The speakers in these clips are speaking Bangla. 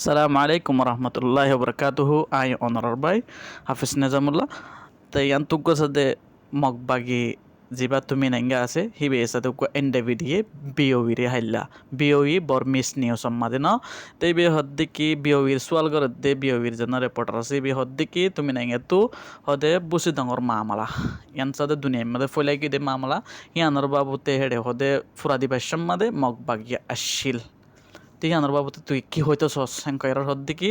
সালাম আলাইকুম রহমতুল্লাহ বরকাতুহু আই অনরার বাই হাফিজ নিজামুল্লাহ তাই তুগ্গ সাদে মগবাগি জিবা তুমি নাঙ্গা আছে হিবে সাদে উগ্গ এন্ডেভিডিয়ে বিওইরে হাইল্লা বিওই বর মিস নিউ সম্মাদে ন তাই বে হদ্দিকি বিওইর সোয়াল গরদে বিওইর জন্য রিপোর্টার আছে বে হদ্দিকি তুমি নাঙ্গা তু হদে বুসি দঙ্গর মামলা ইয়ান সাদে দুনিয়া মাদে ফলাই কি দে মামলা ইয়ানর বাবুতে হেডে হদে ফুরাদি বাসম মাদে মগবাগি আসিল তিহানোর বাবুতে তুই কি হইতো সস কয়রার হদ্দি কি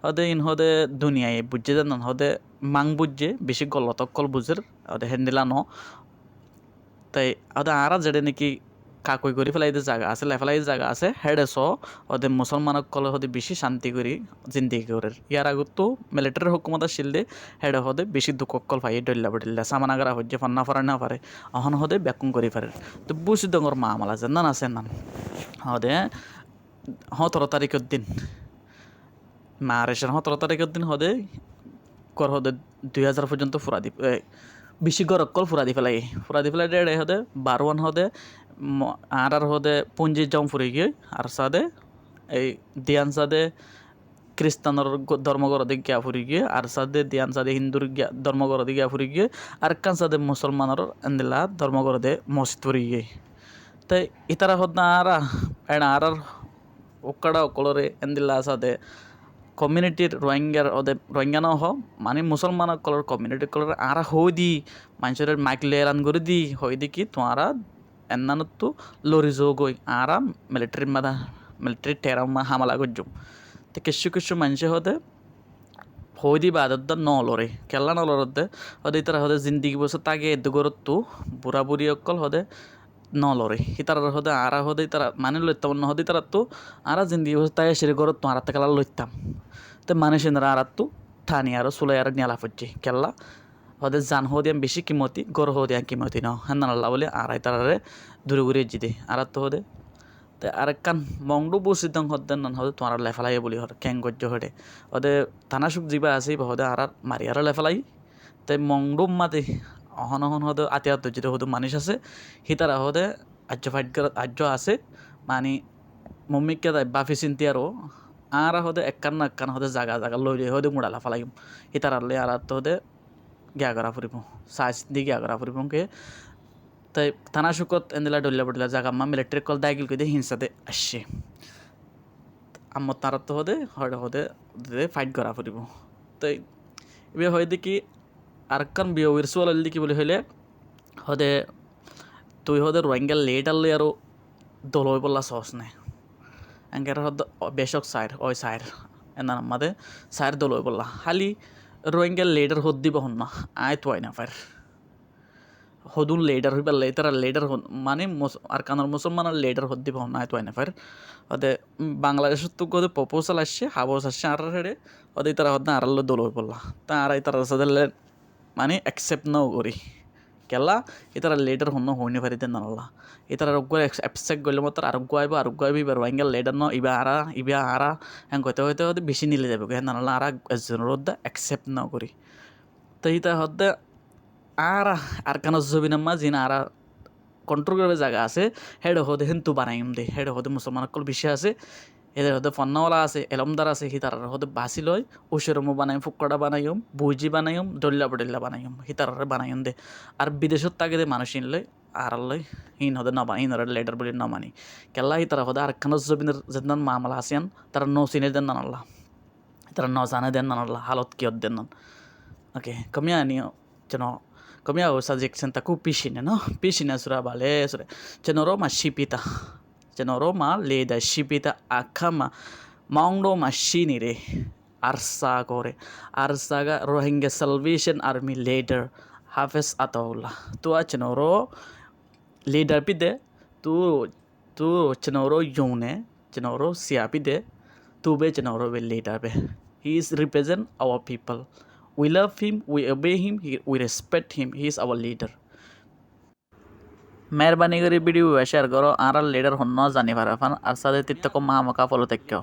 হদে ইন হদে দুনিয়ায় বুঝছে জান হদে মাং বুঝছে বেশি গলত কল বুঝের হদে হেন্দিলা ন তাই হদে আরা যেডে নাকি কাকই করি ফেলাইতে জায়গা আছে লেফেলাই জায়গা আছে হেডে স হদে মুসলমানক কলে হদে বেশি শান্তি করি জিন্দিগি করে ইয়ার আগত তো মিলিটারির হুকুমত আসিল দে হেডে হদে বেশি দুঃখ কল ফাই ডল্লা বডিল্লা সামানাগারা হজ্জে ফান্না ফারা না পারে অহন হদে ব্যাকুং করি পারে তো বুঝি ডঙ্গর মামলা যেন না আছে নান হদে 17 তারিখের দিন মারেশের 17 তারিখের দিন হদে কর হদে 2000 পর্যন্ত ফুরাদি বেশি গরক্কল ফুরাদি ফেলাই ডেড়ে হদে 12 হদে আর হদে পুঞ্জি জম ফুরি গিয়ে আর সাদে এই দিয়ান সাদে খ্রিস্টানর ধর্মগরদে গিয়া ফুরি গিয়ে আর সাদে দিয়ান সাদে হিন্দুর ধর্মগরদে গিয়া ফুরি গিয়ে আর কান সাদে মুসলমানের এন্দিলা ধর্মগরদে মসজিদ ফুরি গিয়ে তাই ইতারা হদ না এড়া আর ಒಕ್ಕಡ ಒಕ್ಕಳರೆ ಎಂದಿಲ್ಲ ಸಾದೆ ಕಮ್ಯುನಿಟಿರ್ রোহিঙ্গার ওদের রোহিঙ্গা ন হ মানে মুসলমান কলর কমিউনিটি কলর আরা হইদি মানুষের মাইক লেরান করে দি হইদি কি তোমারা এন্নানতো লরি যোগই আরা মিলিটারি টেরামা হামলা গজ্জুম তো কিছু কিছু মানুষ হতে হইদি বাদত ন লরে কেল্লা ন লরতে হদে তারা হদে জিন্দিগি বছর তাগে এদ গরত বুড়া বুড়ি অকল হদে নলরে হিতার হদে আরা হদে তারা মানে লইতাম ন হদে তারা তো আরা জিন্দি তাই সেরে গরত তো আরাতে কালা লইতাম তো মানে সেনরা আরা তো ঠানি আর সুলাই আর নিয়ালা ফজ্জি কেল্লা হদে জান হদিয়াম বেশি কিমতি গর হদিয়াম কিমতি ন হেন আল্লাহ বলে আরাই তারারে দূরে ঘুরে জিদে আরা তো হদে তো আরেকখান মংডু বসি দং হদেন নন হদে তোমার লেফালাই বলি হর ক্যাং গজ্জ হদে হদে থানা সুখ জিবা আছে হদে আরা মারি আর লেফালাই তাই মংডুম মাতে অহন অহন হদে আতি আত্ম যেটা হদে মানুষ আছে হিতারা হদে আর্য ফাইট করা আর্য আছে মানে মম্মিকে তাই বাফি চিন্তি আর হদে একখান হদে জাগা জাগা লই হদে মুড়ালা ফালাইম হিতারালে আর তো হদে গিয়া করা ফুরিব সাইজ দি গিয়া করা ফুরিব কে তাই থানা সুকত এন্দিলা ডল্লা বডলা জাগা মা মিলিটারি কল দাগিল কই দে হিংসাতে আসছে আম্ম তার তো হদে হদে ফাইট করা ফুরিব তাই এবার হয় দেখি আরেকখান বিয়ে উইরসুয়াল আলি কি বলে হইলে হদে তুই হদে রোহিঙ্গা লেট আনলে আরও দল হয়ে বললা সস নে এঙ্কের হদ বেশক সাইর ওই সাইর এনার আমাদের সাইর দল হয়ে বললা খালি রোহিঙ্গা লেডার হদ দিব হন না আয় তো আয় না ফার হদুন লেডার হইবার তারা লেডার মানে আর কানার মুসলমানের লেডার হদ দিব হন না আয় তো আয় না ফার হদে বাংলাদেশের তো হদে প্রপোজাল আসছে হাবস আসছে আর হেডে হদে তারা হদ না আড়াল দল হয়ে বললা তা আড়াই তারা সাথে মানে অ্যাকসেপ্ট নাও করি কেলা ইতারা লেডার হন্য হইনি পারিতে নাল্লা ইতারা আরোগ্য অ্যাপসেক্ট করলে মতো আরোগ্য আইব এবার ওয়াইঙ্গেল লেডার ন ইবা আরা হ্যাঁ কইতে হইতে হতে বেশি নিলে যাবে হ্যাঁ নাল্লা আরা একজনের হদ্দা অ্যাকসেপ্ট নাও করি তো ইতা হদ্দা আর কানো জবি নাম্মা জিনা আরা কন্ট্রোল করবে জায়গা আছে হেড হদে হেন্তু বানাইম দে হেড হদে মুসলমান কল বেশি আছে এদের হদে ফন্নাওয়ালা আছে এলমদার আছে হিতার হদে বাসি লয় উশেরমো বানাইম ফুক্কড়া বানাইম বুজি বানাইম ডল্লা বডল্লা বানাইম হিতার বানাইম দে আর বিদেশত তাকে দে মানুষ ইনলে আর লয় হিন হদে নবা হিনার লেডার বলি নমানি কেল্লা হিতার হদে আর খানো জবিনের যেদিন মামলা আসিয়ান তারা ন চিনে দেন নানাল্লাহ তারা ন জানে দেন নানাল্লাহ হালত কিয়ত দেন নান ওকে কমিয়া নিও যেন kami au sajek senta ku piscina no piscina sura bale sura cenoro ma shipita cenoro ma leda shipita akama maundo ma shinire arsa gore arsa ga rohingya salvation army leader hafiz ataullah tu cenoro leader pide tu cenoro yone cenoro siapide tu be cenoro be leader be he is represent our people. We love him, we obey him, we respect him. He is our leader. মেহরবানি করে ভিডিও শেয়ার করো আর লিডার হন্ন জানি পারাফান আর সাথে তিত্তক মা মকা ফলো তেক্কেও